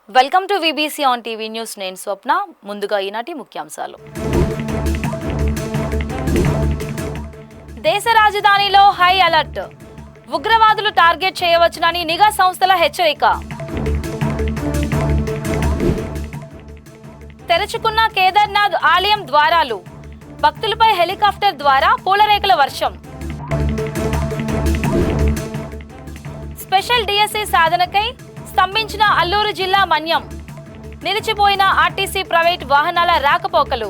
Welcome to VBC on TV news. నేను స్వప్న. ముందుగా ఈనాటి ముఖ్యాంశాలు. దేశ రాజధానిలో హై అలర్ట్. ఉగ్రవాదులు టార్గెట్ చేయవచ్చునని నిఘా సంస్థల హెచ్చరిక. తెరుచుకున్న కేదార్నాథ్ ఆలయం ద్వారాలు. భక్తులపై హెలికాప్టర్ ద్వారా పూలరేకుల వర్షం. స్పెషల్ డిఎస్సి సాధనకై స్తంభించిన అల్లూరు జిల్లా మన్యం. నిలిచిపోయిన ఆర్టీసీ ప్రైవేట్ వాహనాల రాకపోకలు.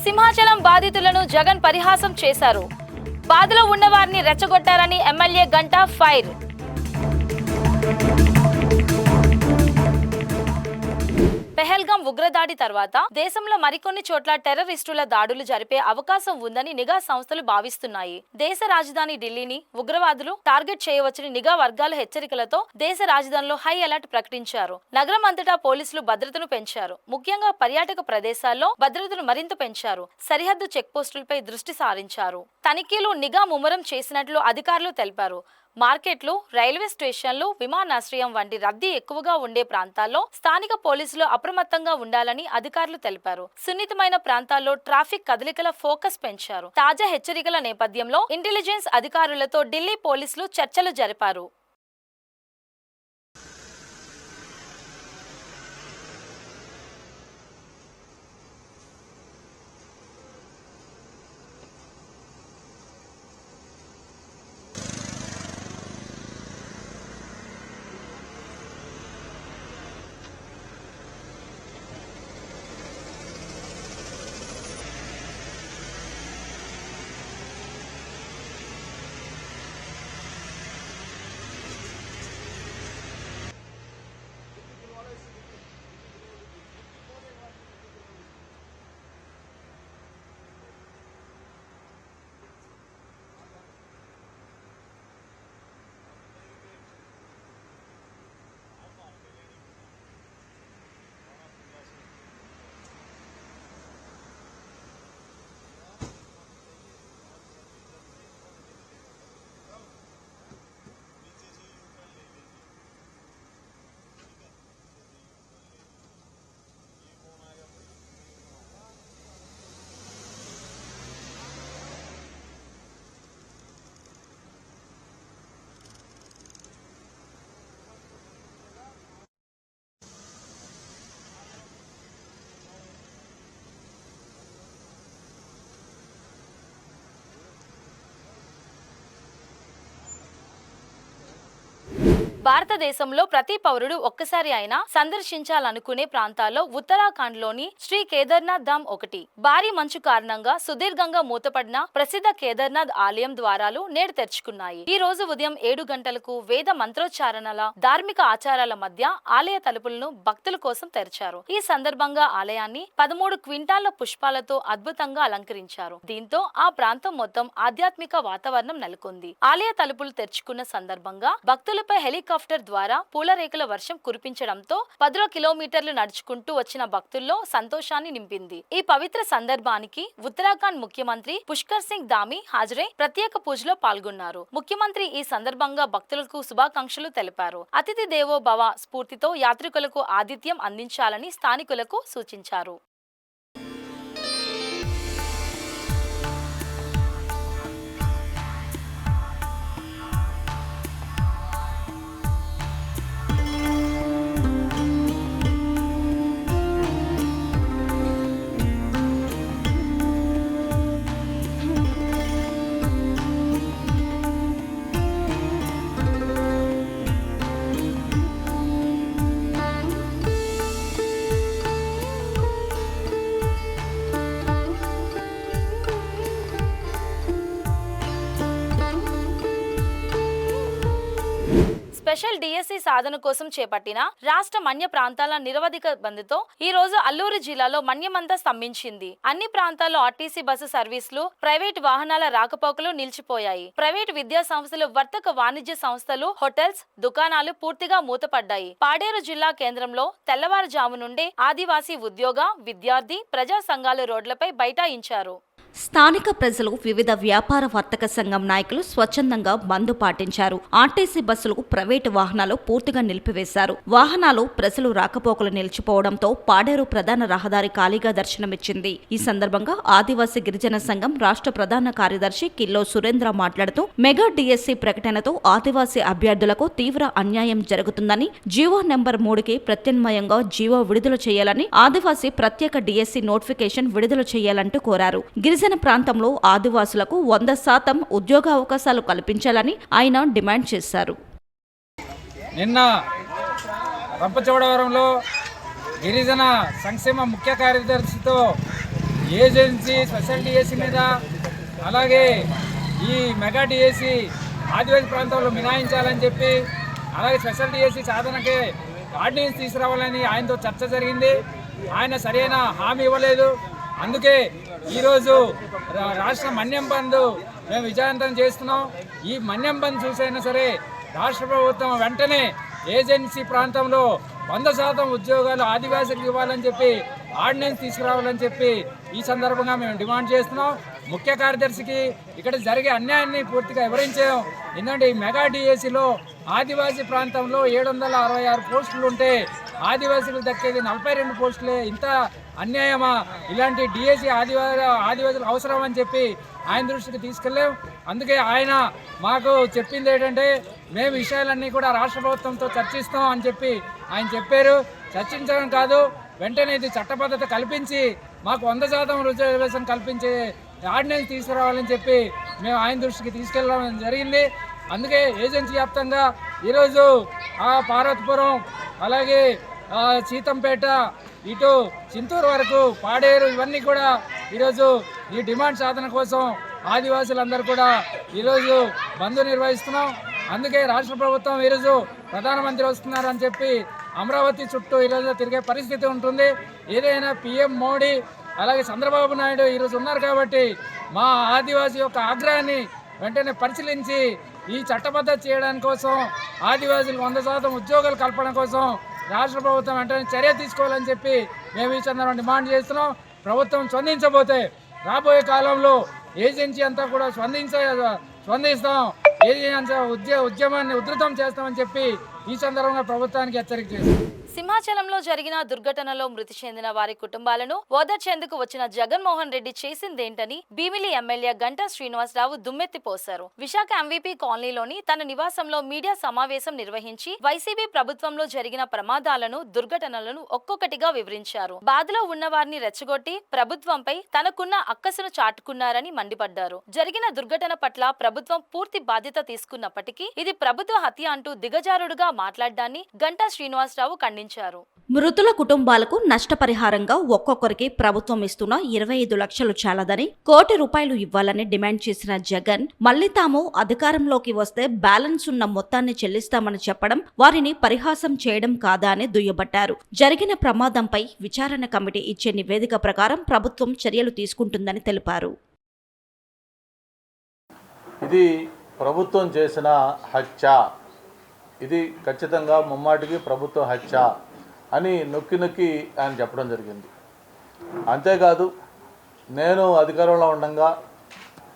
సింహాచలం బాధితులను జగన్ పరిహాసం చేశారు. బాధలో ఉన్నవారిని రెచ్చగొట్టారని ఎమ్మెల్యే గంటా ఫైర్. పెహల్గాం ఉగ్రదాడి తర్వాత దేశంలో మరికొన్ని చోట్ల టెర్రరిస్టుల దాడులు జరిపే అవకాశం ఉందని నిఘా సంస్థలు భావిస్తున్నాయి. దేశ రాజధాని ఢిల్లీని ఉగ్రవాదులు టార్గెట్ చేయవచ్చని నిఘా వర్గాల హెచ్చరికలతో దేశ రాజధానిలో హై అలర్ట్ ప్రకటించారు. నగరం అంతటా పోలీసులు భద్రతను పెంచారు. ముఖ్యంగా పర్యాటక ప్రదేశాల్లో భద్రతను మరింత పెంచారు. సరిహద్దు చెక్ పోస్టులపై దృష్టి సారించారు. తనిఖీలు నిఘా ముమ్మరం చేసినట్లు అధికారులు తెలిపారు. మార్కెట్లు, రైల్వే స్టేషన్లు, విమానాశ్రయం వంటి రద్దీ ఎక్కువగా ఉండే ప్రాంతాల్లో స్థానిక పోలీసులు అప్రమత్తంగా ఉండాలని అధికారులు తెలిపారు. సున్నితమైన ప్రాంతాల్లో ట్రాఫిక్ కదలికల ఫోకస్ పెంచారు. తాజా హెచ్చరికల నేపథ్యంలో ఇంటెలిజెన్స్ అధికారులతో ఢిల్లీ పోలీసులు చర్చలు జరిపారు. భారతదేశంలో ప్రతి పౌరుడు ఒక్కసారి అయినా సందర్శించాలనుకునే ప్రాంతాల్లో ఉత్తరాఖండ్ లోని శ్రీ కేదార్నాథ్ ధామ్ ఒకటి. భారీ మంచు కారణంగా సుదీర్ఘంగా మూతపడిన ప్రసిద్ధ కేదార్నాథ్ ఆలయం ద్వారాలు నేడు తెరుచుకున్నాయి. ఈ రోజు ఉదయం 7 గంటలకు వేద మంత్రోచ్చారణల, ధార్మిక ఆచారాల మధ్య ఆలయ తలుపులను భక్తుల కోసం తెరిచారు. ఈ సందర్భంగా ఆలయాన్ని 13 క్వింటాళ్ల పుష్పాలతో అద్భుతంగా అలంకరించారు. దీంతో ఆ ప్రాంతం మొత్తం ఆధ్యాత్మిక వాతావరణం నెలకొంది. ఆలయ తలుపులు తెరుచుకున్న సందర్భంగా భక్తులపై హెలికాప్టర్ ద్వారా పూలరేకుల వర్షం కురిపించడంతో 10 కిలోమీటర్లు నడుచుకుంటూ వచ్చిన భక్తుల్లో సంతోషాన్ని నింపింది. ఈ పవిత్ర సందర్భానికి ఉత్తరాఖండ్ ముఖ్యమంత్రి పుష్కర్ సింగ్ ధామీ హాజరై ప్రత్యేక పూజలో పాల్గొన్నారు. ముఖ్యమంత్రి ఈ సందర్భంగా భక్తులకు శుభాకాంక్షలు తెలిపారు. అతిథి దేవో భవ స్ఫూర్తితో యాత్రికులకు ఆతిథ్యం అందించాలని స్థానికులకు సూచించారు. స్పెషల్ డిఎస్సి సాధన కోసం చేపట్టిన రాష్ట్ర మన్య ప్రాంతాల నిరవధిక బంద్తో ఈ రోజు అల్లూరు జిల్లాలో మన్యమంతా స్తంభించింది. అన్ని ప్రాంతాల్లో ఆర్టీసీ బస్సు సర్వీసులు, ప్రైవేట్ వాహనాల రాకపోకలు నిలిచిపోయాయి. ప్రైవేట్ విద్యా సంస్థలు, వర్తక వాణిజ్య సంస్థలు, హోటల్స్, దుకాణాలు పూర్తిగా మూతపడ్డాయి. పాడేరు జిల్లా కేంద్రంలో తెల్లవారుజాము నుండే ఆదివాసీ ఉద్యోగ, విద్యార్థి, ప్రజా సంఘాలు రోడ్లపై బైఠాయించారు. స్థానిక ప్రజలు వివిధ వ్యాపార వర్తక సంఘం నాయకులు స్వచ్ఛందంగా బంద్ పాటించారు. ఆర్టీసీ బస్సులకు ప్రైవేటు వాహనాలు పూర్తిగా నిలిపివేశారు. వాహనాలు ప్రజలు రాకపోకలు నిలిచిపోవడంతో పాడేరు ప్రధాన రహదారి ఖాళీగా దర్శనమిచ్చింది. ఈ సందర్భంగా ఆదివాసీ గిరిజన సంఘం రాష్ట్ర ప్రధాన కార్యదర్శి కిల్లో సురేంద్ర మాట్లాడుతూ మెగా డిఎస్సి ప్రకటనతో ఆదివాసీ అభ్యర్థులకు తీవ్ర అన్యాయం జరుగుతుందని, జీవో నెంబర్ 3కి ప్రత్యామ్నాయంగా జీవో విడుదల చేయాలని, ఆదివాసీ ప్రత్యేక డిఎస్సి నోటిఫికేషన్ విడుదల చేయాలంటూ కోరారు. గిరిజన ప్రాంతంలో ఆదివాసులకు 100% ఉద్యోగావకాశాలు కల్పించాలని ఆయన డిమాండ్ చేశారు. నిన్న రంపచోడవరంలో గిరిజన సంక్షేమ ముఖ్య కార్యదర్శితో ఏజెన్సీ స్పెషల్ డిఎస్సి మీద, అలాగే ఈ మెగా డిఎస్సి ఆదివాసీ ప్రాంతంలో మినహాయించాలని చెప్పి, అలాగే స్పెషల్ డిఎస్సి సాధనకే ఆర్డినెన్స్ తీసుకురావాలని ఆయనతో చర్చ జరిగింది. ఆయన సరైన హామీ ఇవ్వలేదు. అందుకే ఈరోజు రాష్ట్ర మన్యం బంద్ మేము విజయవంతం చేస్తున్నాం. ఈ మన్యం బంద్ చూసైనా సరే రాష్ట్ర ప్రభుత్వం వెంటనే ఏజెన్సీ ప్రాంతంలో 100% ఉద్యోగాలు ఆదివాసులకు ఇవ్వాలని చెప్పి ఆర్డినెన్స్ తీసుకురావాలని చెప్పి ఈ సందర్భంగా మేము డిమాండ్ చేస్తున్నాం. ముఖ్య కార్యదర్శికి ఇక్కడ జరిగే అన్యాయాన్ని పూర్తిగా వివరించాం. ఎందుకంటే ఈ మెగా డిఎస్సిలో ఆదివాసీ ప్రాంతంలో 766 పోస్టులు ఉంటే ఆదివాసులకు దక్కేది 42 పోస్టులే. ఇంత అన్యాయమా? ఇలాంటి డిఎస్సి ఆదివాసులకు అవసరం అని చెప్పి ఆయన దృష్టికి తీసుకెళ్ళాం. అందుకే ఆయన మాకు చెప్పింది ఏంటంటే, మేము విషయాలన్నీ కూడా రాష్ట్ర ప్రభుత్వంతో చర్చిస్తాం అని చెప్పి ఆయన చెప్పారు. చర్చించడం కాదు, వెంటనే ఇది చట్టబద్ధత కల్పించి మాకు 100% రిజర్వేషన్ కల్పించే ఆర్డినెన్స్ తీసుకురావాలని చెప్పి మేము ఆయన దృష్టికి తీసుకెళ్ళడం జరిగింది. అందుకే ఏజెన్సీ వ్యాప్తంగా ఈరోజు పార్వతీపురం, అలాగే సీతంపేట, ఇటు చింతూరు వరకు, పాడేరు, ఇవన్నీ కూడా ఈరోజు ఈ డిమాండ్ సాధన కోసం ఆదివాసులందరూ కూడా ఈరోజు బంద్ నిర్వహిస్తున్నాం. అందుకే రాష్ట్ర ప్రభుత్వం ఈరోజు ప్రధానమంత్రి వస్తున్నారని చెప్పి అమరావతి చుట్టూ ఈరోజు తిరిగే పరిస్థితి ఉంటుంది. ఏదైనా పిఎం మోడీ, అలాగే చంద్రబాబు నాయుడు ఈరోజు ఉన్నారు కాబట్టి మా ఆదివాసీ యొక్క ఆగ్రహాన్ని వెంటనే పరిశీలించి ఈ చట్టబద్ధత చేయడానికి కోసం, ఆదివాసులకు 100% ఉద్యోగాలు కల్పన కోసం రాష్ట్ర ప్రభుత్వం వెంటనే చర్య తీసుకోవాలని చెప్పి మేము ఈ సందర్భంగా డిమాండ్ చేస్తున్నాం. ప్రభుత్వం స్పందించబోతే రాబోయే కాలంలో ఏజెన్సీ అంతా కూడా స్పందిస్తాం, ఏజెన్సీ ఉద్యమాన్ని ఉధృతం చేస్తామని చెప్పి ఈ సందర్భంగా ప్రభుత్వానికి హెచ్చరిక చేస్తాం. సింహాచలంలో జరిగిన దుర్ఘటనలో మృతి చెందిన వారి కుటుంబాలను ఓదార్చేందుకు వచ్చిన జగన్మోహన్ రెడ్డి చేసిందేంటని భీమిలి ఎమ్మెల్యే గంటా శ్రీనివాసరావు దుమ్మెత్తిపోశారు. విశాఖ ఎంవీపీ కాలనీలోని తన నివాసంలో మీడియా సమావేశం నిర్వహించి వైసీపీ ప్రభుత్వంలో జరిగిన ప్రమాదాలను, దుర్ఘటనలను ఒక్కొక్కటిగా వివరించారు. బాధలో ఉన్న వారిని రెచ్చగొట్టి ప్రభుత్వంపై తనకున్న అక్కసును చాటుకున్నారని మండిపడ్డారు. జరిగిన దుర్ఘటన పట్ల ప్రభుత్వం పూర్తి బాధ్యత తీసుకున్నప్పటికీ ఇది ప్రభుత్వ హత్య అంటూ దిగజారుడుగా మాట్లాడ్డాన్ని గంటా శ్రీనివాసరావు ఖండించారు. మృతుల కుటుంబాలకు నష్టపరిహారంగా ఒక్కొక్కరికి ప్రభుత్వం ఇస్తున్న 25 లక్షలు చాలదని, ₹1 కోటి ఇవ్వాలని డిమాండ్ చేసిన జగన్ మళ్లీ తాము అధికారంలోకి వస్తే బ్యాలెన్స్ ఉన్న మొత్తాన్ని చెల్లిస్తామని చెప్పడం వారిని పరిహాసం చేయడం కాదా అని దుయ్యబట్టారు. జరిగిన ప్రమాదంపై విచారణ కమిటీ ఇచ్చే నివేదిక ప్రకారం ప్రభుత్వం చర్యలు తీసుకుంటుందని తెలిపారు. ఇది ప్రభుత్వం చేసిన హత్య, ఇది ఖచ్చితంగా ముమ్మాటికి ప్రభుత్వ హత్య అని నొక్కి నొక్కి ఆయన చెప్పడం జరిగింది. అంతేకాదు, నేను అధికారంలో ఉండగా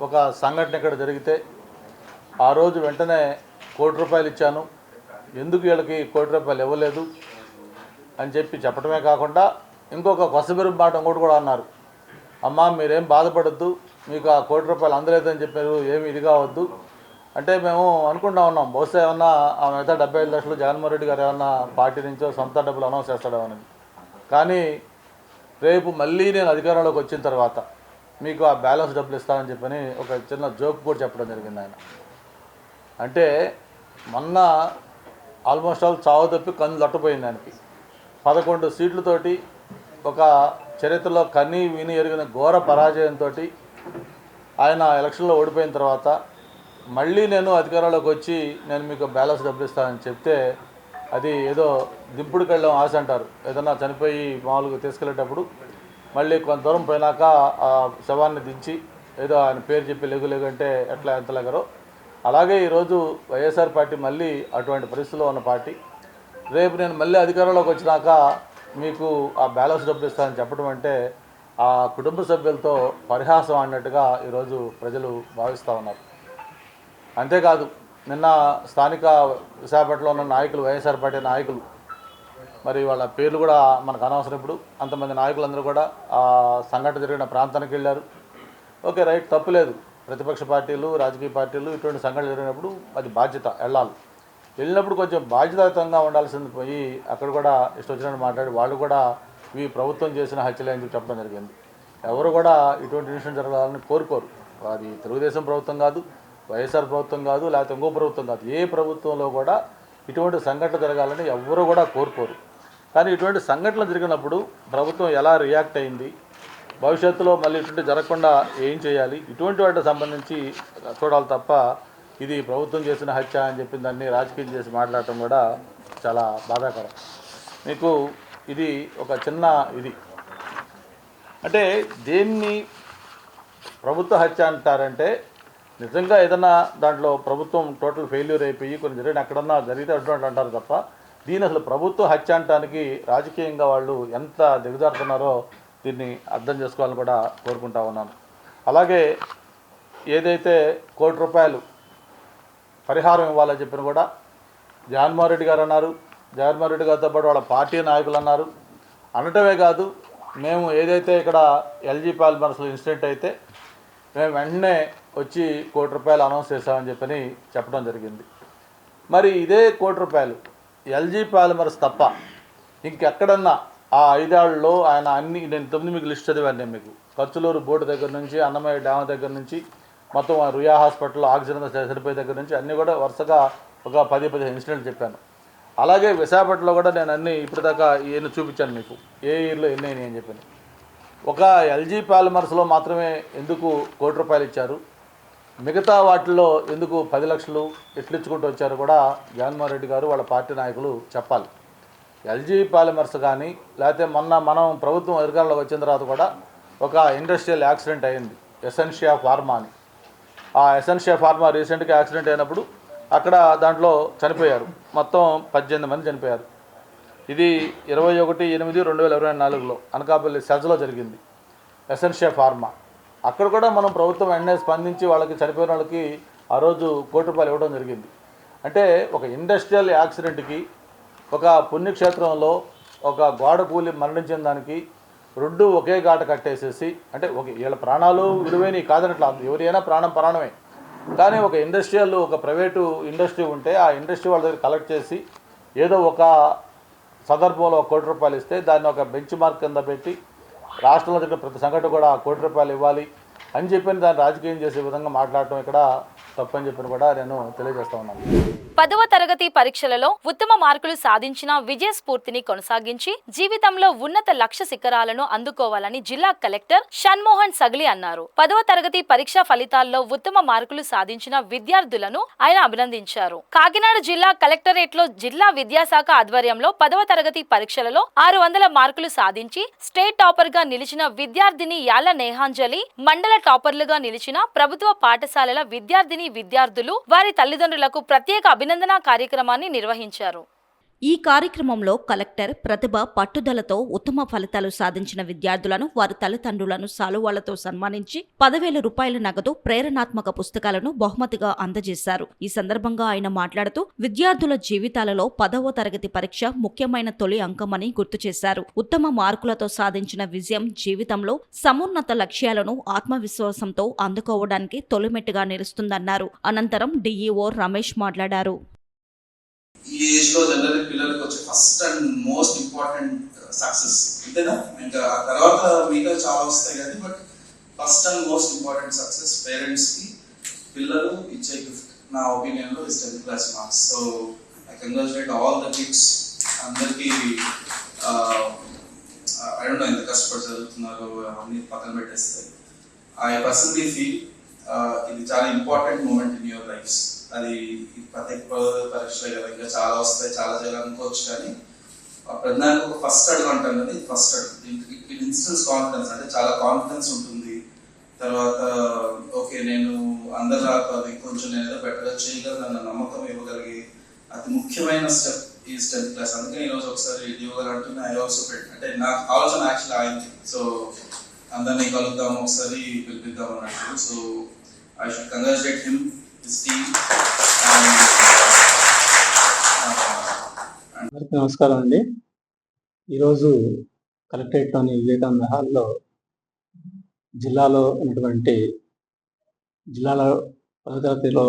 ఒక సంఘటన ఇక్కడ జరిగితే ఆ రోజు వెంటనే ₹1 కోటి ఇచ్చాను, ఎందుకు వీళ్ళకి ₹1 కోటి ఇవ్వలేదు అని చెప్పి చెప్పడమే కాకుండా ఇంకొక కొసబెరు మాట ఇంకోటి కూడా అన్నారు. అమ్మా మీరేం బాధపడద్దు, మీకు ఆ ₹1 కోటి అందలేదని చెప్పారు, ఏమి ఇది కావద్దు అంటే మేము అనుకుంటా ఉన్నాం, బహుశా ఏమన్నా ఆ మిగతా 75 లక్షలు జగన్మోహన్ రెడ్డి గారు ఏమన్నా పార్టీ నుంచో సొంత డబ్బులు అనౌన్స్ చేస్తాడేమని. కానీ రేపు మళ్ళీ నేను అధికారంలోకి వచ్చిన తర్వాత మీకు ఆ బ్యాలెన్స్ డబ్బులు ఇస్తానని చెప్పని ఒక చిన్న జోక్ కూడా చెప్పడం జరిగింది ఆయన. అంటే మొన్న ఆల్మోస్ట్ ఆల్ చావు తప్పి కన్ను లట్టపోయింది ఆయనకి. 11 సీట్లతోటి ఒక చరిత్రలో కన్నీ విని ఎరిగిన ఘోర పరాజయంతో ఆయన ఎలక్షన్లో ఓడిపోయిన తర్వాత మళ్ళీ నేను అధికారంలోకి వచ్చి నేను మీకు బ్యాలెన్స్ డబ్బులు ఇస్తానని చెప్తే అది ఏదో దింపుడికి వెళ్ళాం ఆశ అంటారు. ఏదన్నా చనిపోయి మామూలుగా తీసుకెళ్ళేటప్పుడు మళ్ళీ కొంత దూరం పోయినాక ఆ శవాన్ని దించి ఏదో ఆయన పేరు చెప్పి లెగు అంటే ఎట్లా ఎంత లెగరో అలాగే ఈరోజు వైఎస్ఆర్ పార్టీ మళ్ళీ అటువంటి పరిస్థితిలో ఉన్న పార్టీ. రేపు నేను మళ్ళీ అధికారంలోకి వచ్చినాక మీకు ఆ బ్యాలెన్స్ డబ్బులు ఇస్తానని చెప్పడం అంటే ఆ కుటుంబ సభ్యులతో పరిహాసం అన్నట్టుగా ఈరోజు ప్రజలు భావిస్తూ ఉన్నారు. అంతేకాదు నిన్న స్థానిక విశాఖపట్నంలో ఉన్న నాయకులు, వైఎస్ఆర్ పార్టీ నాయకులు, మరి వాళ్ళ పేర్లు కూడా మనకు అనవసరం, ఇప్పుడు అంతమంది నాయకులందరూ కూడా ఆ సంఘటన జరిగిన ప్రాంతానికి వెళ్ళారు. ఓకే, రైట్, తప్పులేదు. ప్రతిపక్ష పార్టీలు, రాజకీయ పార్టీలు ఇటువంటి సంఘటన జరిగినప్పుడు అది బాధ్యత, వెళ్ళినప్పుడు కొంచెం బాధ్యతాయుతంగా ఉండాల్సింది పోయి అక్కడ కూడా ఇష్టం వచ్చినట్టు మాట్లాడి వాళ్ళు కూడా ఇవి ప్రభుత్వం చేసిన హత్యలే అని చెప్పడం జరిగింది. ఎవరు కూడా ఇటువంటి ఇన్సిడెంట్ జరగాలని కోరుకోరు. అది తెలుగుదేశం ప్రభుత్వం కాదు, వైఎస్ఆర్ ప్రభుత్వం కాదు, లేకపోతే ఇంకో ప్రభుత్వం కాదు, ఏ ప్రభుత్వంలో కూడా ఇటువంటి సంఘటన జరగాలని ఎవరు కూడా కోరుకోరు. కానీ ఇటువంటి సంఘటనలు జరిగినప్పుడు ప్రభుత్వం ఎలా రియాక్ట్ అయింది, భవిష్యత్తులో మళ్ళీ ఇటువంటి జరగకుండా ఏం చేయాలి, ఇటువంటి వాటికి సంబంధించి చూడాలి తప్ప ఇది ప్రభుత్వం చేసిన హత్య అని చెప్పి దాన్ని రాజకీయం చేసి మాట్లాడటం కూడా చాలా బాధాకరం. మీకు ఇది ఒక చిన్న ఇది అంటే దేన్ని ప్రభుత్వ హత్య అంటారంటే నిజంగా ఏదన్నా దాంట్లో ప్రభుత్వం టోటల్ ఫెయిల్యూర్ అయిపోయి కొన్ని జరిగిన ఎక్కడన్నా జరిగితే అటువంటి అంటారు తప్ప దీని అసలు ప్రభుత్వ హత్య అంటానికి రాజకీయంగా వాళ్ళు ఎంత దిగజారుతున్నారో దీన్ని అర్థం చేసుకోవాలని కూడా కోరుకుంటా ఉన్నాను. అలాగే ఏదైతే ₹1 పరిహారం ఇవ్వాలని చెప్పిన కూడా జగన్మోహన్ రెడ్డి గారు అన్నారు. జగన్మోహన్ రెడ్డి గారితో పాటు వాళ్ళ పార్టీ నాయకులు అన్నారు. అనటమే కాదు, మేము ఏదైతే ఇక్కడ ఎల్జీ పాలిమర్స్లో ఇన్సిడెంట్ అయితే మేము వెంటనే వచ్చి ₹1 అనౌన్స్ చేస్తామని చెప్పని చెప్పడం జరిగింది. మరి ఇదే ₹1 ఎల్జీ పాలిమర్స్ తప్ప ఇంకెక్కడన్నా ఆ 5 ఏళ్లలో ఆయన అన్ని, నేను 9 మీకు లిస్ట్ చదివాను. నేను మీకు కచ్చులూరు బోర్డు దగ్గర నుంచి, అన్నమయ్య డ్యామ్ దగ్గర నుంచి, మొత్తం రుయా హాస్పిటల్లో ఆక్సిజన్ సరిపోయే దగ్గర నుంచి అన్నీ కూడా వరుసగా ఒక 10-15 ఇన్సిడెంట్లు చెప్పాను. అలాగే విశాఖపట్నంలో కూడా నేను అన్నీ ఇప్పటిదాకా ఎన్ని చూపించాను మీకు, ఏ ఇయర్లో ఎన్ని అయినాయి అని చెప్పాను. ఒక ఎల్జీ పాలిమర్స్లో మాత్రమే ఎందుకు ₹1 ఇచ్చారు, మిగతా వాటిల్లో ఎందుకు 10 లక్షలు ఎట్లు ఇచ్చుకుంటూ వచ్చారు కూడా జగన్మోహన్ రెడ్డి గారు వాళ్ళ పార్టీ నాయకులు చెప్పాలి. ఎల్జీ పాలిమర్స్ కానీ లేకపోతే మనం ప్రభుత్వం అధికారంలోకి వచ్చిన తర్వాత కూడా ఒక ఇండస్ట్రియల్ యాక్సిడెంట్ అయింది, ఎసెన్షియా ఫార్మా అని. ఆ ఎసెన్షియా ఫార్మా రీసెంట్గా యాక్సిడెంట్ అయినప్పుడు అక్కడ దాంట్లో చనిపోయారు, మొత్తం 18 మంది చనిపోయారు. ఇది 21/8/2024 అనకాపల్లి సెజ్లో జరిగింది, ఎసెన్షియా ఫార్మా. అక్కడ కూడా మనం ప్రభుత్వం వెంటనే స్పందించి వాళ్ళకి చనిపోయిన వాళ్ళకి ఆ రోజు ₹1 ఇవ్వడం జరిగింది. అంటే ఒక ఇండస్ట్రియల్ యాక్సిడెంట్కి, ఒక పుణ్యక్షేత్రంలో ఒక గోడ కూలి మరణించిన దానికి రెండు ఒకే ఘాట కట్టేసేసి, అంటే వీళ్ళ ప్రాణాలు విలువైనవి కాదనట్లా, ఎవరైనా ప్రాణమే. కానీ ఒక ఇండస్ట్రియల్, ఒక ప్రైవేటు ఇండస్ట్రీ ఉంటే ఆ ఇండస్ట్రీ వాళ్ళ దగ్గర కలెక్ట్ చేసి ఏదో ఒక సందర్భంలో ₹1 ఇస్తే దాన్ని ఒక బెంచ్ మార్క్ కింద పెట్టి రాష్ట్రంలో జరిగిన ప్రతి సంఘటన కూడా ₹1 ఇవ్వాలి అని చెప్పి దాన్ని రాజకీయం చేసే విధంగా మాట్లాడటం ఇక్కడ తప్పని చెప్పి కూడా నేను తెలియజేస్తా ఉన్నాను. 10వ తరగతి పరీక్షలలో ఉత్తమ మార్కులు సాధించిన విజయ స్ఫూర్తిని కొనసాగించి జీవితంలో ఉన్నత లక్ష్య శిఖరాలను అందుకోవాలని జిల్లా కలెక్టర్ షణ్మోహన్ సగలి అన్నారు. 10వ తరగతి పరీక్షా ఫలితాల్లో ఉత్తమ మార్కులు సాధించిన విద్యార్థులను ఆయన అభినందించారు. కాకినాడ జిల్లా కలెక్టరేట్ లో జిల్లా విద్యాశాఖ ఆధ్వర్యంలో 10వ తరగతి పరీక్షలలో 600 మార్కులు సాధించి స్టేట్ టాపర్ గా నిలిచిన విద్యార్థిని యాళ్ల నేహాంజలి, మండల టాపర్లుగా నిలిచిన ప్రభుత్వ పాఠశాలల విద్యార్థులు వారి తల్లిదండ్రులకు ప్రత్యేక అభినందన కార్యక్రమాన్ని నిర్వహించారు. ఈ కార్యక్రమంలో కలెక్టర్ ప్రతిభ పట్టుదలతో ఉత్తమ ఫలితాలు సాధించిన విద్యార్థులను వారి తల్లిదండ్రులను శాలువాలతో సన్మానించి ₹10,000 నగదు, ప్రేరణాత్మక పుస్తకాలను బహుమతిగా అందజేశారు. ఈ సందర్భంగా ఆయన మాట్లాడుతూ విద్యార్థుల జీవితాలలో 10వ తరగతి పరీక్ష ముఖ్యమైన తొలి అంకమని గుర్తు చేశారు. ఉత్తమ మార్కులతో సాధించిన విజయం జీవితంలో సమున్నత లక్ష్యాలను ఆత్మవిశ్వాసంతో అందుకోవడానికి తొలిమెట్టుగా నిలుస్తుందన్నారు. అనంతరం డిఈఓ రమేష్ మాట్లాడారు. ఈ ఏజ్ లో జనరల్ పిల్లలకు వచ్చే first and most important success అంతేనా, ఇంకా ఆ తర్వాత మిగతా చాలా వస్తాయి కానీ but first and most important success parents కి పిల్లలు ఇచ్చే గిఫ్ట్ నా ఒపీనియన్ లో is 10th class marks. So I congratulate all the kids. అందరికి ఐ డోంట్ నో ఎంత కష్టపడి చదువుతున్నారు అవన్నీ పక్కన పెట్టేస్తే ఐ పర్సనలీ ఫీల్ ఇది చాలా important moment in your lifes. అది ప్రతి పరీక్షలే కదా, ఇంకా చాలా వస్తాయి, చాలా చేయాలనుకోవచ్చు, కానీ ప్రధానికి ఒక ఫస్ట్ అడుగు అంటాం కదా, ఇది ఫస్ట్ అడుగు. ఇట్ ఇన్స్టెన్స్ కాన్ఫిడెన్స్, అంటే చాలా కాన్ఫిడెన్స్ ఉంటుంది. తర్వాత ఓకే నేను అందరు రాదు, ఇంకొంచెం నేను ఏదో బెటర్గా చేయగలను అన్న నమ్మకం ఇవ్వగలిగే అతి ముఖ్యమైన స్టెప్ ఈ 10th class. అందుకే ఈరోజు ఒకసారి ఇవ్వగల అంటున్నా. ఐ ఆల్సో అంటే నా ఆలోచన యాక్చువల్లీ అయింది. సో అందరినీ కలుద్దాం ఒకసారి పిలిపిద్దాం అన్నట్టు. So I should congratulate him, his team. అందరికీ నమస్కారం అండి. ఈరోజు కలెక్టరేట్లోని వివేకానంద హాల్లో జిల్లాలో ఉన్నటువంటి జిల్లాలో 10వ తరగతిలో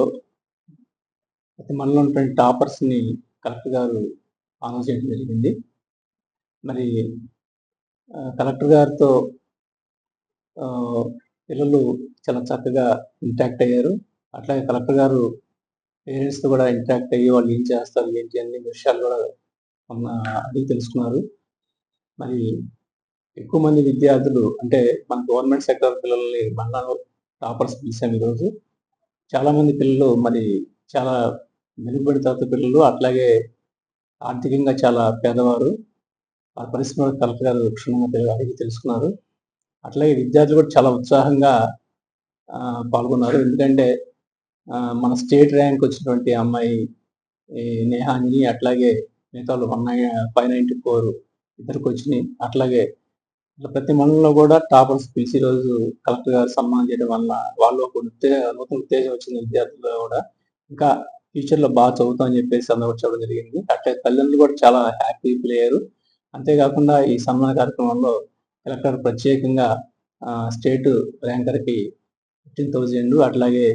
ప్రతి మండలంలో ఉన్నటువంటి టాపర్స్ని కలెక్టర్ గారు అనౌన్స్ చేయడం జరిగింది. మరి కలెక్టర్ గారితో పిల్లలు చాలా చక్కగా ఇంటరాక్ట్ అయ్యారు. అట్లాగే కలెక్టర్ గారు పేరెంట్స్తో కూడా ఇంటరాక్ట్ అయ్యి వాళ్ళు ఏం చేస్తారు ఏంటి అన్ని విషయాలు కూడా అడిగి తెలుసుకున్నారు. మరి ఎక్కువ మంది విద్యార్థులు అంటే మన గవర్నమెంట్ సెక్టర్ పిల్లల్ని మండలంలో టాపర్స్ పిలిచాము ఈరోజు. చాలామంది పిల్లలు మరి చాలా మెరుగుపడిన తర్వాత పిల్లలు, అట్లాగే ఆర్థికంగా చాలా పేదవారు. ఆ పరిస్థితుల్లో కలెక్టర్ గారు క్షుణ్ణంగా అడిగి తెలుసుకున్నారు. అట్లాగే విద్యార్థులు కూడా చాలా ఉత్సాహంగా పాల్గొన్నారు. ఎందుకంటే మన స్టేట్ ర్యాంక్ వచ్చినటువంటి అమ్మాయి నేహాని, అట్లాగే మిగతా 594 ఇద్దరికి వచ్చినాయి. అట్లాగే ప్రతి మండలంలో కూడా టాపర్స్ పిలిచి ఈరోజు కలెక్టర్ గారు సన్మానం చేయడం వల్ల వాళ్ళు ఒక నూతన ఉత్తేజం వచ్చింది. విద్యార్థులు కూడా ఇంకా ఫ్యూచర్లో బాగా చదువుతామని చెప్పేసి అందరూ చెప్పడం జరిగింది. అట్లే తల్లిదండ్రులు కూడా చాలా హ్యాపీ ఫీల్ అయ్యారు. అంతేకాకుండా ఈ సన్మాన కార్యక్రమంలో కలెక్టర్ ప్రత్యేకంగా స్టేట్ ర్యాంకర్కి 15,000, అట్లాగే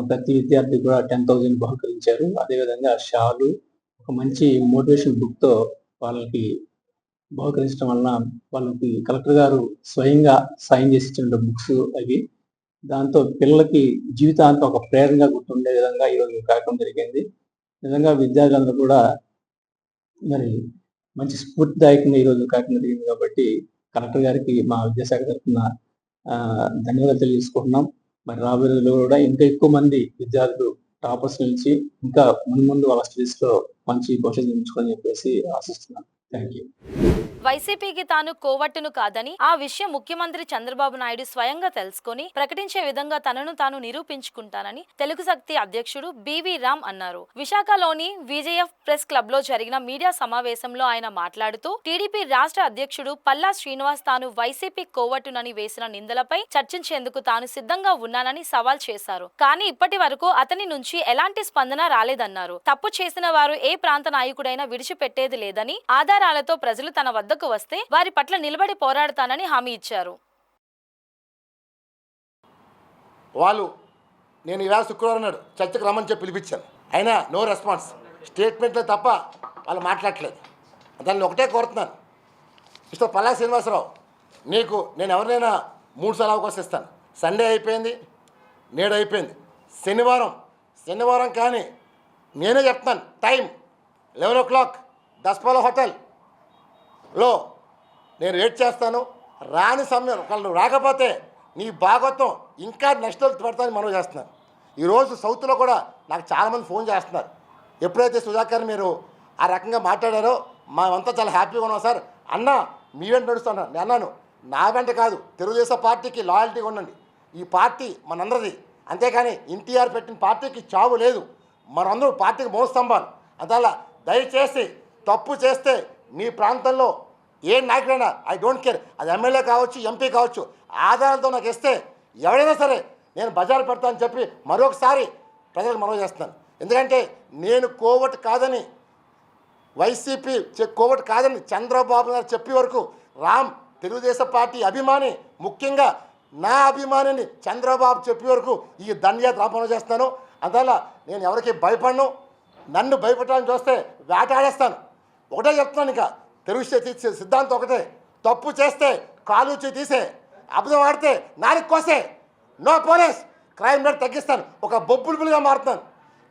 ప్రతి విద్యార్థికి కూడా 10,000 బహుకరించారు. అదేవిధంగా షాలు, ఒక మంచి మోటివేషన్ బుక్తో వాళ్ళకి బహుకరించడం వలన వాళ్ళకి కలెక్టర్ గారు స్వయంగా సైన్ చేసి ఇచ్చిన బుక్స్ అవి. దాంతో పిల్లలకి జీవితాంతం ఒక ప్రేరణగా గుర్తుండే విధంగా ఈరోజు కార్యక్రమం జరిగింది. నిజంగా విద్యార్థులందరూ కూడా మరి మంచి స్ఫూర్తిదాయకంగా ఈరోజు కార్యక్రమం జరిగింది. కాబట్టి కలెక్టర్ గారికి మా విద్యాశాఖ తరఫున ధన్యవాదాలు తెలియజేసుకుంటున్నాం. మరి రాబోయే రోజుల్లో కూడా ఇంకా ఎక్కువ మంది విద్యార్థులు టాపర్స్ నుంచి ఇంకా ముందు వాళ్ళ స్టడీస్లో మంచి భవిష్యత్తు నిర్మించుకోని చెప్పేసి ఆశిస్తున్నాను. Thank you. వైసీపీకి తాను కోవట్టును కాదని, ఆ విషయం ముఖ్యమంత్రి చంద్రబాబు నాయుడు స్వయంగా తెలుసుకొని ప్రకటించే విధంగా తనను తాను నిరూపించుకుంటానని తెలుగు శక్తి అధ్యక్షుడు బివి రామ్ అన్నారు. విశాఖలోని విజేఎఫ్ ప్రెస్ క్లబ్ లో జరిగిన మీడియా సమావేశంలో ఆయన మాట్లాడుతూ టీడీపీ రాష్ట్ర అధ్యక్షుడు పల్లా శ్రీనివాస్ తాను వైసీపీ కోవట్టునని వేసిన నిందలపై చర్చించేందుకు తాను సిద్ధంగా ఉన్నానని సవాల్ చేశారు. కానీ ఇప్పటి వరకు అతని నుంచి ఎలాంటి స్పందన రాలేదన్నారు. తప్పు చేసిన వారు ఏ ప్రాంత నాయకుడైనా విడిచిపెట్టేది లేదని, ఆధారాలతో ప్రజలు తన వద్దకు వస్తే వారి పట్ల నిలబడి పోరాడతానని హామీ ఇచ్చారు. వాళ్ళు నేను ఈవేళ శుక్రవారం నాడు చర్చకు రమ్మని చెప్పి పిలిపించాను. అయినా నో రెస్పాన్స్, స్టేట్మెంట్లో తప్ప వాళ్ళు మాట్లాడట్లేదు. దాన్ని ఒకటే కోరుతున్నాను, మిస్టర్ పల్లా శ్రీనివాసరావు, నీకు నేను ఎవరినైనా 3 సార్లు అవకాశం ఇస్తాను. సండే అయిపోయింది, నేడు అయిపోయింది, శనివారం కానీ నేనే చెప్తాను టైం 11 o'clock దస్పాల హోటల్లో నేను వెయిట్ చేస్తాను. రాని సమయం ఒకళ్ళు రాకపోతే నీ భాగవతం ఇంకా నెక్స్ట్ పెడతానని మనవి చేస్తున్నాను. ఈరోజు సౌత్లో కూడా నాకు చాలామంది ఫోన్ చేస్తున్నారు. ఎప్పుడైతే సుధాకర్ మీరు ఆ రకంగా మాట్లాడారో మేమంతా చాలా హ్యాపీగా ఉన్నాం సార్. అన్న మీ వెంట నడుస్తున్నాను. నేను అన్నాను, నా వెంట కాదు, తెలుగుదేశం పార్టీకి లాయల్టీగా ఉండండి. ఈ పార్టీ మనందరిది, అంతేకాని ఎన్టీఆర్ పెట్టిన పార్టీకి చావు లేదు. మనందరూ పార్టీకి మోస్తంభాలు. అందువల్ల దయచేసి తప్పు చేస్తే మీ ప్రాంతంలో ఏ నాయకుడైనా ఐ డోంట్ కేర్, అది ఎమ్మెల్యే కావచ్చు, ఎంపీ కావచ్చు, ఆధారాలతో నాకు ఇస్తే ఎవరైనా సరే నేను బజారు పెడతానని చెప్పి మరొకసారి ప్రజలకు మనవి చేస్తున్నాను. ఎందుకంటే నేను కోవట్ కాదని, వైసీపీ కోవట్ కాదని చంద్రబాబు గారు చెప్పే వరకు రామ్ తెలుగుదేశం పార్టీ అభిమాని, ముఖ్యంగా నా అభిమానిని చంద్రబాబు చెప్పే వరకు ఈ దండయాత్ర మనవి చేస్తాను. అందువల్ల నేను ఎవరికి భయపడను. నన్ను భయపెట్టాలని చూస్తే వేటాడేస్తాను. ఒకటే చెప్తున్నాను, ఇంకా తెలుగు సిద్ధాంతం ఒకటే, తప్పు చేస్తే కాలు తీసే, అబద్ధం ఆడితే నాలుగు కోసే, నో పోలీస్, క్రైమ్ రేట్ తగ్గిస్తాను, ఒక బొబ్బులుగా మారుతాను.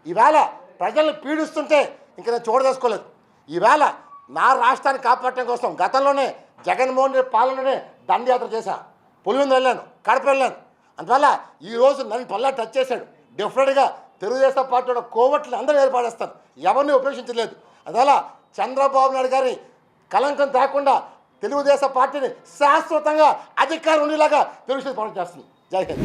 ఈవేళ ప్రజల్ని పీడిస్తుంటే ఇంకా నేను చూడదసుకోలేదు. ఈవేళ నా రాష్ట్రాన్ని కాపాడటం కోసం గతంలోనే జగన్మోహన్ రెడ్డి పాలనలోనే దండయాత్ర చేశా. పులివెందులు వెళ్ళాను, కడప వెళ్ళాను. అందువల్ల ఈరోజు నన్ను పల్లా టచ్ చేశాడు. డెఫినెట్గా తెలుగుదేశం పార్టీ కోవట్లు అందరూ ఏర్పాటేస్తాను, ఎవరిని ఉపేక్షించలేదు. అందువల్ల చంద్రబాబు నాయుడు గారి కలంకం తేకుండా తెలుగుదేశం పార్టీని శాశ్వతంగా అధికారం ఉండేలాగా తెలుగుదేశం పార్టీ చేస్తుంది. జై హింద్.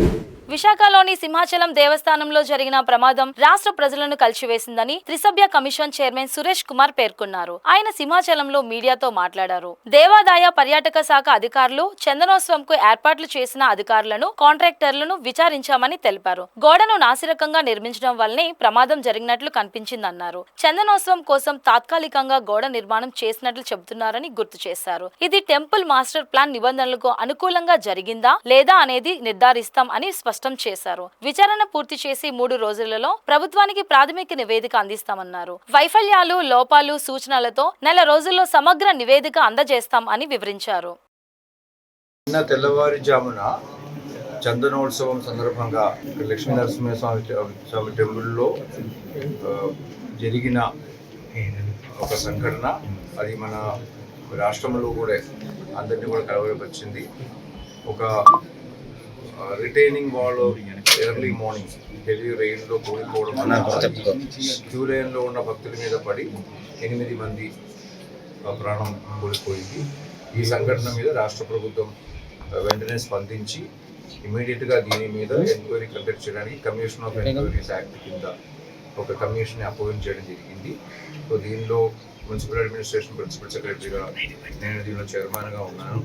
విశాఖలోని సింహాచలం దేవస్థానంలో జరిగిన ప్రమాదం రాష్ట్ర ప్రజలను కలిసివేసిందని త్రిసభ్య కమిషన్ చైర్మన్ సురేష్ కుమార్ పేర్కొన్నారు. ఆయన సింహాచలంలో మీడియాతో మాట్లాడారు. దేవాదాయ పర్యాటక శాఖ అధికారులు చందనోత్సవంకు ఏర్పాట్లు చేసిన అధికారులను, కాంట్రాక్టర్లను విచారించామని తెలిపారు. గోడను నాసిరకంగా నిర్మించడం వల్లనే ప్రమాదం జరిగినట్లు కనిపించిందన్నారు. చందనోత్సవం కోసం తాత్కాలికంగా గోడ నిర్మాణం చేసినట్లు చెబుతున్నారని గుర్తు చేశారు. ఇది టెంపుల్ మాస్టర్ ప్లాన్ నిబంధనలకు అనుకూలంగా జరిగిందా లేదా అనేది నిర్ధారిస్తాం అని స్పష్టం చేశారు. విచారణ పూర్తి చేసి 3 రోజులలో ప్రభుత్వానికి ప్రాథమిక నివేదిక అందిస్తామన్నారు. వైఫల్యాలు, లోపాలు, సూచనలతో 4 రోజుల్లో సమగ్ర నివేదిక అందజేస్తాం అని వివరించారు. నిన్న తెల్లవారుజామున చందనోత్సవం సందర్భంగా లక్ష్మీ నరసింహస్వామి టెంపుల్లో జరిగిన ఒక సంఘటన, అది మన రాష్ట్రంలో కూడా అందరినీ కూడా కలవరపరిచింది. ఒక retaining wall early morning heavy రెయిన్లో కూలిపోవడం వల్ల క్యూ లైన్లో ఉన్న భక్తుల మీద పడి 8 మంది ప్రాణం కోల్పోయింది. ఈ సంఘటన మీద రాష్ట్ర ప్రభుత్వం వెంటనే స్పందించి ఇమీడియట్గా దీని మీద ఎంక్వైరీ కండక్ట్ చేయడానికి కమిషన్ ఆఫ్ ఎంక్వైరీస్ యాక్ట్ కింద ఒక కమిషన్ అపాయింట్ చేయడం జరిగింది. సో దీనిలో మున్సిపల్ అడ్మినిస్ట్రేషన్ ప్రిన్సిపల్ సెక్రటరీగా నేను దీనిలో చైర్మన్గా ఉన్నాను.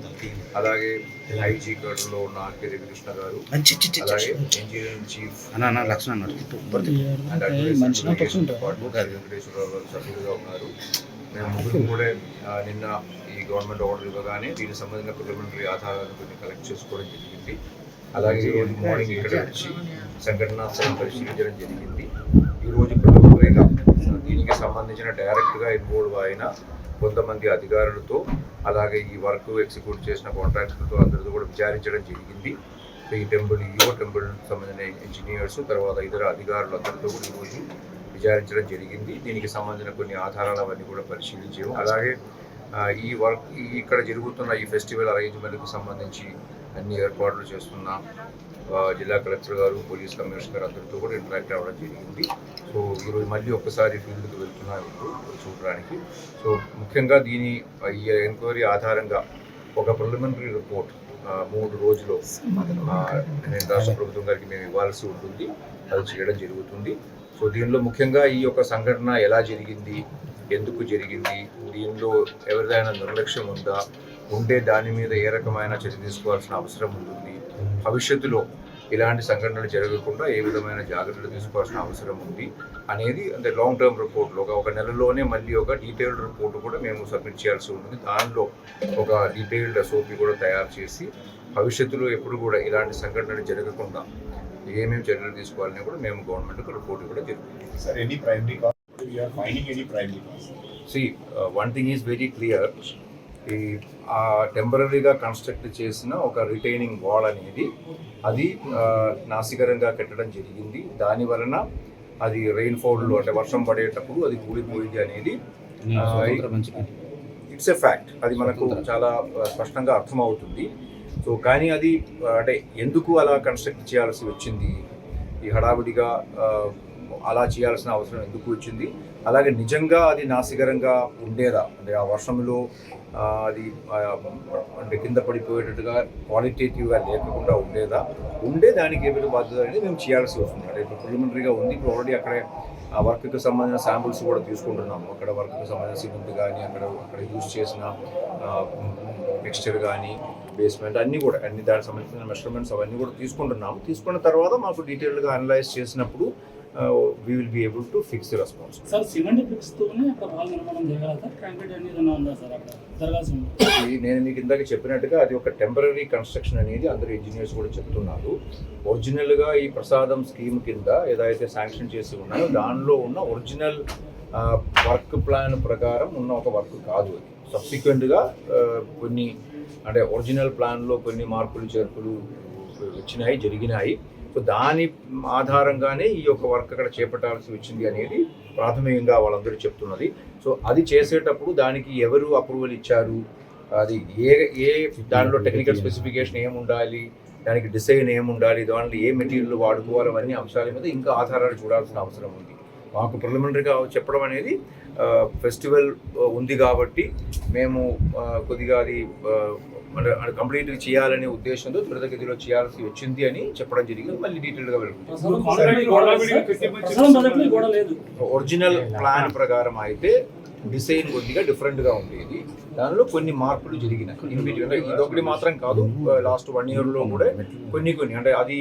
అలాగే ఐజీ గఢ్లో ఉన్న ఆర్కే రవికృష్ణ గారు, అలాగే ఇంజనీరింగ్ చీఫ్ అండ్ వెంకటేశ్వరరావు గారు సభ్యులుగా ఉన్నారు. మేము ముగ్గురు కూడా నిన్న ఈ గవర్నమెంట్ ఆర్డర్ ఇవ్వగానే దీనికి సంబంధించిన ప్రిలిమినరీ ఆధారాలను కొన్ని కలెక్ట్ చేసుకోవడం జరిగింది. అలాగే ఈరోజు మార్నింగ్ ఇక్కడ వచ్చి సంఘటనా స్థలం పరిశీలించడం జరిగింది. ఈరోజు ప్రిలిమినరీగా దీనికి సంబంధించిన డైరెక్ట్గా ఇన్వాల్వ్ అయిన కొంతమంది అధికారులతో, అలాగే ఈ వర్క్ ఎగ్జిక్యూట్ చేసిన కాంట్రాక్టర్తో అందరితో కూడా విచారించడం జరిగింది. సో ఈ టెంపుల్ సంబంధించిన ఇంజనీర్స్, తర్వాత ఇతర అధికారులు అందరితో కూడా ఈరోజు విచారించడం జరిగింది. దీనికి సంబంధించిన కొన్ని ఆధారాలు అవన్నీ కూడా పరిశీలించాము. అలాగే ఈ వర్క్ ఇక్కడ జరుగుతున్న ఈ ఫెస్టివల్ అరేంజ్మెంట్కి సంబంధించి అన్ని ఏర్పాట్లు చేస్తున్న జిల్లా కలెక్టర్ గారు, పోలీస్ కమిషనర్ గారు అందరితో కూడా ఇంటరాక్ట్ అవ్వడం జరిగింది. సో ఈరోజు మళ్ళీ ఒక్కసారి ఫీల్డ్కి వెళ్తున్నాం చూడడానికి. సో ముఖ్యంగా ఈ ఎంక్వైరీ ఆధారంగా ఒక ప్రిలిమినరీ రిపోర్ట్ 3 రోజుల్లో నేను రాష్ట్ర ప్రభుత్వం గారికి మేము ఇవ్వాల్సి ఉంటుంది. అది చేయడం జరుగుతుంది. సో దీనిలో ముఖ్యంగా ఈ యొక్క సంఘటన ఎలా జరిగింది, ఎందుకు జరిగింది, దీనిలో ఎవరిదైనా నిర్లక్ష్యం ఉంటే దాని మీద ఏ రకమైన చర్య తీసుకోవాల్సిన అవసరం ఉంటుంది, భవిష్యత్తులో ఇలాంటి సంఘటనలు జరగకుండా ఏ విధమైన జాగ్రత్తలు తీసుకోవాల్సిన అవసరం ఉంది అనేది, అంటే లాంగ్ టర్మ్ రిపోర్ట్లో ఒక నెలలోనే మళ్ళీ ఒక డీటెయిల్డ్ రిపోర్ట్ కూడా మేము సబ్మిట్ చేయాల్సి ఉంటుంది. దానిలో ఒక డీటెయిల్డ్ SOP కూడా తయారు చేసి భవిష్యత్తులో ఎప్పుడు కూడా ఇలాంటి సంఘటనలు జరగకుండా ఏమేమి చర్యలు తీసుకోవాలని కూడా మేము గవర్నమెంట్కి రిపోర్ట్ కూడా జరుగుతుంది. One thing is very clear. టెంపరీగా కన్స్ట్రక్ట్ చేసిన ఒక రిటైనింగ్ వాల్ అనేది అది నాసికరంగా కట్టడం జరిగింది. దాని వలన అది రెయిన్ఫాల్లో, అంటే వర్షం పడేటప్పుడు అది కూలిపోయింది అనేది ఇట్స్ ఎ ఫ్యాక్ట్. అది మనకు చాలా స్పష్టంగా అర్థమవుతుంది. సో కానీ అది అంటే ఎందుకు అలా కన్స్ట్రక్ట్ చేయాల్సి వచ్చింది, ఈ హడావిడిగా అలా చేయాల్సిన అవసరం ఎందుకు వచ్చింది, అలాగే నిజంగా అది నాసికరంగా ఉండేదా, అంటే ఆ వర్షంలో అది అంటే కింద పడిపోయేటట్టుగా క్వాలిటేటివ్గా లేకుండా ఉండే దానికి ఏమైనా బాధ్యత అనేది మేము చేయాల్సి వస్తుంది. అంటే ఇప్పుడు ప్రిలిమినరీగా ఉంది. ఇప్పుడు ఆల్రెడీ అక్కడే ఆ వర్క్కి సంబంధించిన శాంపుల్స్ కూడా తీసుకుంటున్నాము. అక్కడ వర్క్కి సంబంధించిన సిమెంట్ కానీ అక్కడ యూజ్ చేసిన మిక్స్చర్ కానీ బేస్మెంట్ అన్నీ దానికి సంబంధించిన మెజర్మెంట్స్ అవన్నీ కూడా తీసుకుంటున్నాము. తీసుకున్న తర్వాత మాకు డీటెయిల్డ్గా అనలైజ్ చేసినప్పుడు we will be able to fix the response. Sir cement bricks తోనే అక్కడ వాల్ నిర్మాణం జరగాలా, కాంక్రీట్ అనేది ఏదైనా ఉందా సార్ అక్కడ జరగాల్సి ఉంది? నేను మీకు ఇందాక చెప్పినట్టుగా అది ఒక టెంపరీ కన్స్ట్రక్షన్ అనేది అందరూ ఇంజనీర్స్ కూడా చెప్తున్నారు. ఒరిజినల్గా ఈ ప్రసాదం స్కీమ్ కింద ఏదైతే శాంక్షన్ చేసి ఉన్నాయో దానిలో ఉన్న ఒరిజినల్ వర్క్ ప్లాన్ ప్రకారం ఉన్న ఒక వర్క్ కాదు అది. సబ్సిక్వెంట్గా కొన్ని అంటే ఒరిజినల్ ప్లాన్లో కొన్ని మార్పులు చేర్పులు జరిగినాయి. సో దాని ఆధారంగానే ఈ యొక్క వర్క్ అక్కడ చేపట్టాల్సి వచ్చింది అనేది ప్రాథమికంగా వాళ్ళందరూ చెప్తున్నది. సో అది చేసేటప్పుడు దానికి ఎవరు అప్రూవల్ ఇచ్చారు, అది దానిలో టెక్నికల్ స్పెసిఫికేషన్ ఏముండాలి, దానికి డిజైన్ ఏముండాలి, దాంట్లో ఏ మెటీరియల్ వాడుకోవాలి, అవన్నీ అంశాల మీద ఇంకా ఆధారాలు చూడాల్సిన అవసరం ఉంది. మాకు ప్రిలిమినరీగా చెప్పడం అనేది ఫెస్టివల్ ఉంది కాబట్టి మేము కొద్దిగా అది కంప్లీట్గా చేయాలనే ఉద్దేశంతో త్వరితగతిలో చేయాల్సి వచ్చింది అని చెప్పడం జరిగింది. మళ్ళీ డీటెయిల్గా వెళ్తుంది. ఒరిజినల్ ప్లాన్ ప్రకారం అయితే డిజైన్ కొద్దిగా డిఫరెంట్గా ఉండేది. దానిలో కొన్ని మార్పులు జరిగినాయి. అంటే ఇదొకటి మాత్రం కాదు, లాస్ట్ 1 yearలో కూడా కొన్ని అంటే అది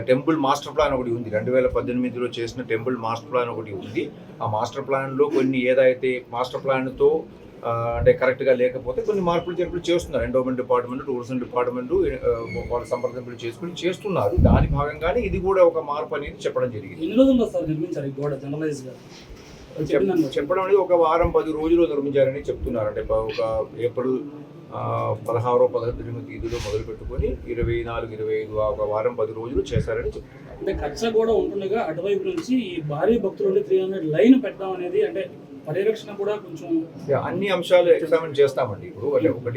టెంపుల్ మాస్టర్ ప్లాన్ ఒకటి ఉంది. 2018లో చేసిన టెంపుల్ మాస్టర్ ప్లాన్ ఒకటి ఉంది. ఆ మాస్టర్ ప్లాన్లో కొన్ని ఏదైతే మాస్టర్ ప్లాన్తో అంటే కరెక్ట్గా లేకపోతే కొన్ని మార్పులు చేర్పులు చేస్తున్నారు. ఎండోమెంట్ డిపార్ట్మెంట్, టూరిజం డిపార్ట్మెంట్ వాళ్ళ సంప్రదింపులు చేసుకుని చేస్తున్నారు. దాని భాగంగానే ఇది కూడా ఒక మార్పు అనేది చెప్పడం జరిగింది. చెప్పడం అనేది ఒక వారం 10 రోజులు నిర్మించారని చెప్తున్నారు. అంటే ఒక ఏప్రిల్ 16, 18 తేదీలో మొదలు పెట్టుకొని 24, 25 ఒక వారం 10 రోజులు చేశారని చెప్తున్నారు. అంటే ఖర్చు కూడా ఉంటుండగా అటువైపు నుంచి ఈ భారీ భక్తులు 300 లైన్ పెట్టడం అనేది అంటే పరిరక్షణ కూడా కొంచెం అన్ని అంశాలు ఎగ్జామిన్ చేస్తామండి. ఇప్పుడు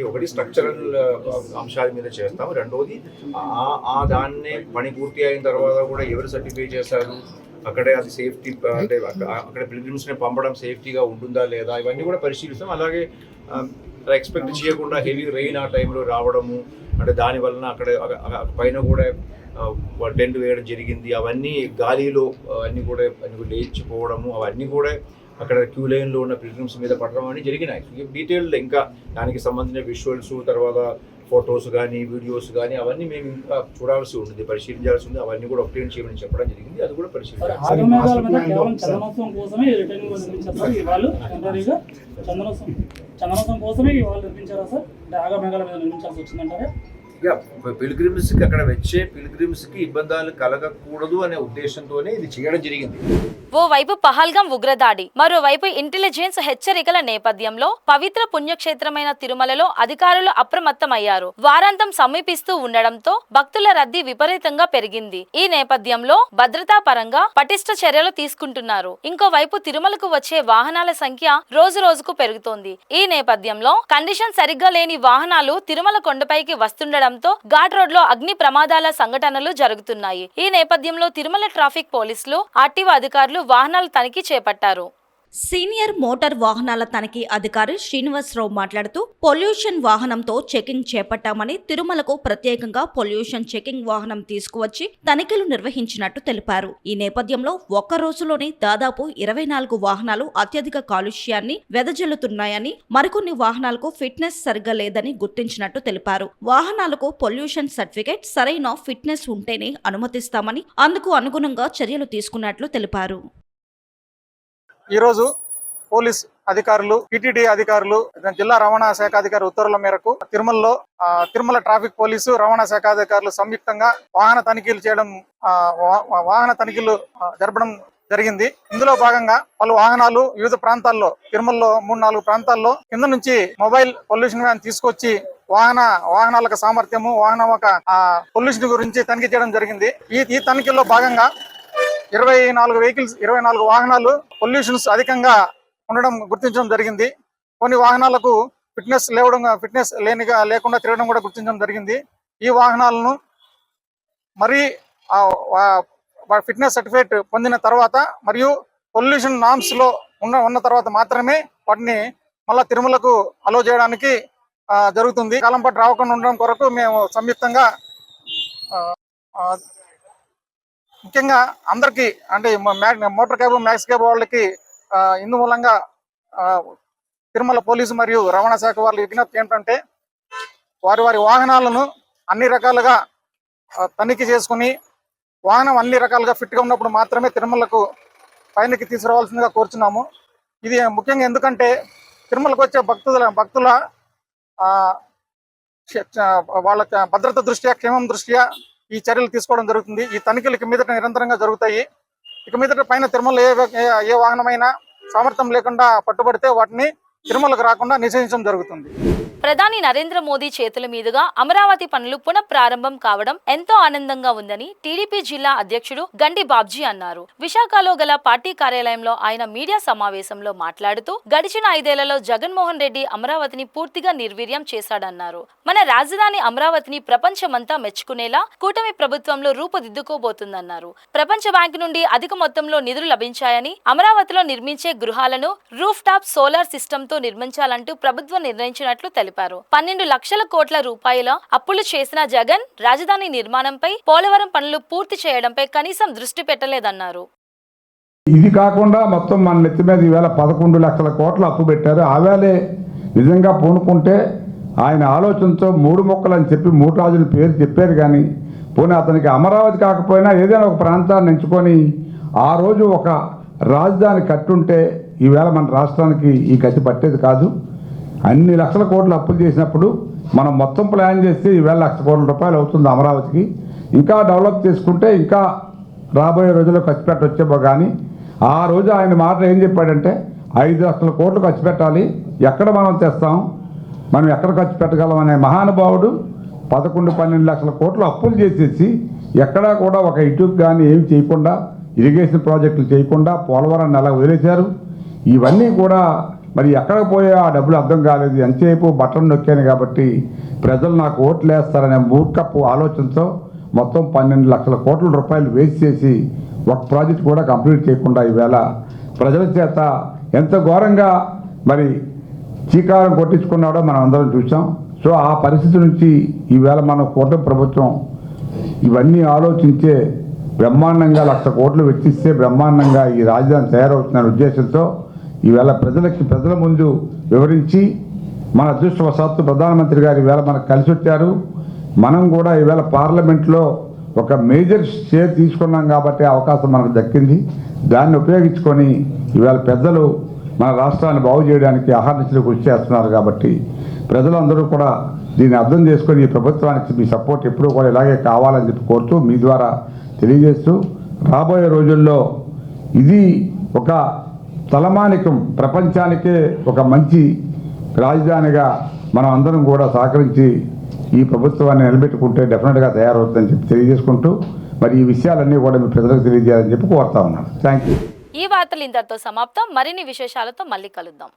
ఒకటి స్ట్రక్చరల్ అంశాల మీద చేస్తాము. రెండవది దాన్నే పని పూర్తి అయిన తర్వాత కూడా ఎవరు సర్టిఫై చేశారు, అక్కడే అది సేఫ్టీ అంటే అక్కడ పిల్గ్రిమ్స్ని పంపడం సేఫ్టీగా ఉంటుందా లేదా, ఇవన్నీ కూడా పరిశీలిస్తాం. అలాగే ఎక్స్పెక్ట్ చేయకుండా హెవీ రెయిన్ ఆ టైంలో రావడము, అంటే దానివలన అక్కడ పైన కూడా టెంట్ వేయడం జరిగింది. అవన్నీ గాలిలో అన్నీ కూడా లేచిపోవడము, అవన్నీ కూడా అక్కడ క్యూ లైన్లో ఉన్న పిల్గ్రిమ్స్ మీద పడడం అని జరిగినాయి. డీటెయిల్డ్ ఇంకా దానికి సంబంధించిన విజువల్స్, తర్వాత ఫొటోస్ కానీ వీడియోస్ కానీ అవన్నీ మేము ఇంకా చూడాల్సి ఉంటుంది, పరిశీలించాల్సి ఉంది. అవన్నీ కూడా ఒకటి చేయమని చెప్పడం జరిగింది. అది కూడా పరిశీలించాలి. పిల్గ్రిమ్స్కి అక్కడ వచ్చే పిల్గ్రిమ్స్కి ఇబ్బందులు కలగకూడదు అనే ఉద్దేశంతోనే ఇది చేయడం జరిగింది. ఓవైపు పహల్గాం ఉగ్రదాడి, మరోవైపు ఇంటెలిజెన్స్ హెచ్చరికల నేపథ్యంలో పవిత్ర పుణ్యక్షేత్రమైన తిరుమలలో అధికారులు అప్రమత్తమయ్యారు. వారాంతం సమీపిస్తూ ఉండడంతో భక్తుల రద్దీ విపరీతంగా పెరిగింది. ఈ నేపథ్యంలో భద్రతా పరంగా పటిష్ట చర్యలు తీసుకుంటున్నారు. ఇంకోవైపు తిరుమలకు వచ్చే వాహనాల సంఖ్య రోజు రోజుకు పెరుగుతోంది. ఈ నేపథ్యంలో కండిషన్ సరిగ్గా లేని వాహనాలు తిరుమల కొండపైకి వస్తుండడంతో ఘాట్ రోడ్ లో అగ్ని ప్రమాదాల సంఘటనలు జరుగుతున్నాయి. ఈ నేపథ్యంలో తిరుమల ట్రాఫిక్ పోలీసులు, ఆర్టీఓ అధికారులు వాహనాల తనిఖీ చేపట్టారు. సీనియర్ మోటార్ వాహనాల తనిఖీ అధికారి శ్రీనివాసరావు మాట్లాడుతూ పొల్యూషన్ వాహనంతో చెకింగ్ చేపట్టామని, తిరుమలకు ప్రత్యేకంగా పొల్యూషన్ చెకింగ్ వాహనం తీసుకువచ్చి తనిఖీలు నిర్వహించినట్టు తెలిపారు. ఈ నేపథ్యంలో ఒక్క రోజులోనే దాదాపు 24 వాహనాలు అత్యధిక కాలుష్యాన్ని వెదజల్లుతున్నాయని, మరికొన్ని వాహనాలకు ఫిట్నెస్ సరిగ్గా లేదని గుర్తించినట్టు తెలిపారు. వాహనాలకు పొల్యూషన్ సర్టిఫికేట్, సరైన ఫిట్నెస్ ఉంటేనే అనుమతిస్తామని, అందుకు అనుగుణంగా చర్యలు తీసుకున్నట్లు తెలిపారు. ఈరోజు పోలీస్ అధికారులు, టీటీడీ అధికారులు, జిల్లా రవాణా శాఖ అధికారి ఉత్తర్వుల మేరకు తిరుమలలో తిరుమల ట్రాఫిక్ పోలీసు, రవాణా శాఖ అధికారులు సంయుక్తంగా వాహన తనిఖీలు జరపడం జరిగింది. ఇందులో భాగంగా పలు వాహనాలు వివిధ ప్రాంతాల్లో, తిరుమలలో 3-4 ప్రాంతాల్లో కింద నుంచి మొబైల్ పొల్యూషన్ వ్యాన్ తీసుకొచ్చి వాహనాలకు సామర్థ్యము, వాహనం ఒక పొల్యూషన్ గురించి తనిఖీ చేయడం జరిగింది. ఈ తనిఖీల్లో భాగంగా 24 వాహనాలు పొల్యూషన్స్ అధికంగా ఉండడం గుర్తించడం జరిగింది. కొన్ని వాహనాలకు ఫిట్నెస్ లేకుండా తిరగడం కూడా గుర్తించడం జరిగింది. ఈ వాహనాలను మరి ఫిట్నెస్ సర్టిఫికేట్ పొందిన తర్వాత మరియు పొల్యూషన్ నామ్స్ లో ఉన్న తర్వాత మాత్రమే వాటిని మళ్ళా తిరుమలకు అలో చేయడానికి జరుగుతుంది. కాలం పాటు రాకుండా ఉండడం కొరకు మేము సంయుక్తంగా ముఖ్యంగా అందరికీ, అంటే మోటార్ క్యాబ్, మ్యాక్స్ క్యాబ్ వాళ్ళకి ఇందు మూలంగా తిరుమల పోలీసు మరియు రవాణా శాఖ వాళ్ళ విజ్ఞప్తి ఏంటంటే, వారి వాహనాలను అన్ని రకాలుగా తనిఖీ చేసుకుని వాహనం అన్ని రకాలుగా ఫిట్గా ఉన్నప్పుడు మాత్రమే తిరుమలకు పైనకి తీసుకురావాల్సిందిగా కోరుచున్నాము. ఇది ముఖ్యంగా ఎందుకంటే తిరుమలకు వచ్చే భక్తుల వాళ్ళ భద్రత దృష్ట్యా, క్షేమం దృష్ట్యా ఈ చర్యలు తీసుకోవడం జరుగుతుంది. ఈ తనిఖీలు ఇక మీదట నిరంతరంగా జరుగుతాయి. ఇక మీదట పైన తిరుమల ఏ వాహనమైనా సామర్థ్యం లేకుండా పట్టుబడితే వాటిని తిరుమలకు రాకుండా నిషేధించడం జరుగుతుంది. ప్రధాని నరేంద్ర మోదీ చేతుల మీదుగా అమరావతి పనులు పునఃప్రారంభం కావడం ఎంతో ఆనందంగా ఉందని టీడీపీ జిల్లా అధ్యక్షుడు గండి బాబ్జీ అన్నారు. విశాఖలో గల పార్టీ కార్యాలయంలో ఆయన మీడియా సమావేశంలో మాట్లాడుతూ, గడిచిన 5 ఏళ్లలో జగన్మోహన్ రెడ్డి అమరావతిని పూర్తిగా నిర్వీర్యం చేశాడన్నారు. మన రాజధాని అమరావతిని ప్రపంచమంతా మెచ్చుకునేలా కూటమి ప్రభుత్వంలో రూపుదిద్దుకోబోతుందన్నారు. ప్రపంచ బ్యాంకు నుండి అధిక మొత్తంలో నిధులు లభించాయని, అమరావతిలో నిర్మించే గృహాలను రూఫ్ టాప్ సోలార్ సిస్టమ్ తో నిర్మించాలంటూ ప్రభుత్వం నిర్ణయించినట్లు తెలిపారు. తెలిపారు. 12 లక్షల కోట్ల రూపాయల అప్పులు చేసిన జగన్ రాజధాని నిర్మాణంపై, పోలవరం పనులు పూర్తి చేయడంపై కనీసం దృష్టి పెట్టలేదన్నారు. ఇది కాకుండా మొత్తం మన నెత్తి మీద ఈవేళ 11 లక్షల కోట్ల అప్పు పెట్టారు. ఆవేళే నిజంగా పూనుకుంటే ఆయన ఆలోచనతో 3 మొక్కలు అని చెప్పి 3 రాజుల పేరు చెప్పారు. కానీ పోనీ అతనికి అమరావతి కాకపోయినా ఏదైనా ఒక ప్రాంతాన్ని ఎంచుకొని ఆ రోజు ఒక రాజధాని కట్టుంటే ఈవేళ మన రాష్ట్రానికి ఈ గతి పట్టేది కాదు. అన్ని లక్షల కోట్ల అప్పులు చేసినప్పుడు మనం మొత్తం ప్లాన్ చేస్తే ఈవేళ 1,00,000 కోట్ల రూపాయలు అవుతుంది అమరావతికి. ఇంకా డెవలప్ చేసుకుంటే ఇంకా రాబోయే రోజుల్లో ఖర్చు పెట్టవచ్చేమో. కానీ ఆ రోజు ఆయన మాట ఏం చెప్పాడంటే 5 లక్షల కోట్లు ఖర్చు పెట్టాలి, ఎక్కడ మనం తెస్తాం, మనం ఎక్కడ ఖర్చు పెట్టగలం అనే మహానుభావుడు 11-12 లక్షల కోట్లు అప్పులు చేసేసి ఎక్కడా కూడా ఒక ఇటుకు కానీ ఏమి చేయకుండా, ఇరిగేషన్ ప్రాజెక్టులు చేయకుండా పోలవరాన్ని అలా వదిలేశారు. ఇవన్నీ కూడా మరి ఎక్కడికి పోయా ఆ డబ్బులు అర్థం కాలేదు. ఎంతసేపు బటన్ నొక్కాను కాబట్టి ప్రజలు నాకు ఓట్లు వేస్తారనే మూర్ఖపు ఆలోచనతో మొత్తం 12 లక్షల కోట్ల రూపాయలు వేస్ట్ చేసి ఒక ప్రాజెక్ట్ కూడా కంప్లీట్ చేయకుండా ఈవేళ ప్రజల చేత ఎంత ఘోరంగా మరి చీకారం కొట్టించుకున్నాడో మనం అందరం చూసాం. సో ఆ పరిస్థితి నుంచి ఈవేళ మన కూటమి ప్రభుత్వం ఇవన్నీ ఆలోచించే బ్రహ్మాండంగా 1,00,000 కోట్లు వెచ్చిస్తే బ్రహ్మాండంగా ఈ రాజధాని తయారవుతున్న ఉద్దేశంతో ఈవేళ ప్రజల ముందు వివరించి మన అదృష్టవశాత్తు ప్రధానమంత్రి గారు ఈవేళ మనకు కలిసి వచ్చారు. మనం కూడా ఈవేళ పార్లమెంట్లో ఒక మేజర్ షేర్ తీసుకున్నాం కాబట్టి అవకాశం మనకు దక్కింది. దాన్ని ఉపయోగించుకొని ఈవేళ పెద్దలు మన రాష్ట్రాన్ని బాగు చేయడానికి అహర్నిశలు కృషి చేస్తున్నారు. కాబట్టి ప్రజలందరూ కూడా దీన్ని అర్థం చేసుకొని ఈ ప్రభుత్వానికి మీ సపోర్ట్ ఎప్పుడూ కూడా ఇలాగే కావాలని చెప్పి కోరుతూ మీ ద్వారా తెలియజేస్తూ రాబోయే రోజుల్లో ఇది ఒక తలమానికం, ప్రపంచానికే ఒక మంచి రాజధానిగా మనం అందరం కూడా సహకరించి ఈ ప్రభుత్వాన్ని నిలబెట్టుకుంటే డెఫినెట్గా తయారవుతుందని చెప్పి తెలియజేసుకుంటూ మరి ఈ విషయాలన్నీ కూడా మీ ప్రజలకు తెలియజేయాలని చెప్పి కోరుతా ఉన్నాను. Thank you. ఈ వార్తలు ఇంతటితో సమాప్తం. మరిన్ని విశేషాలతో మళ్ళీ కలుద్దాం.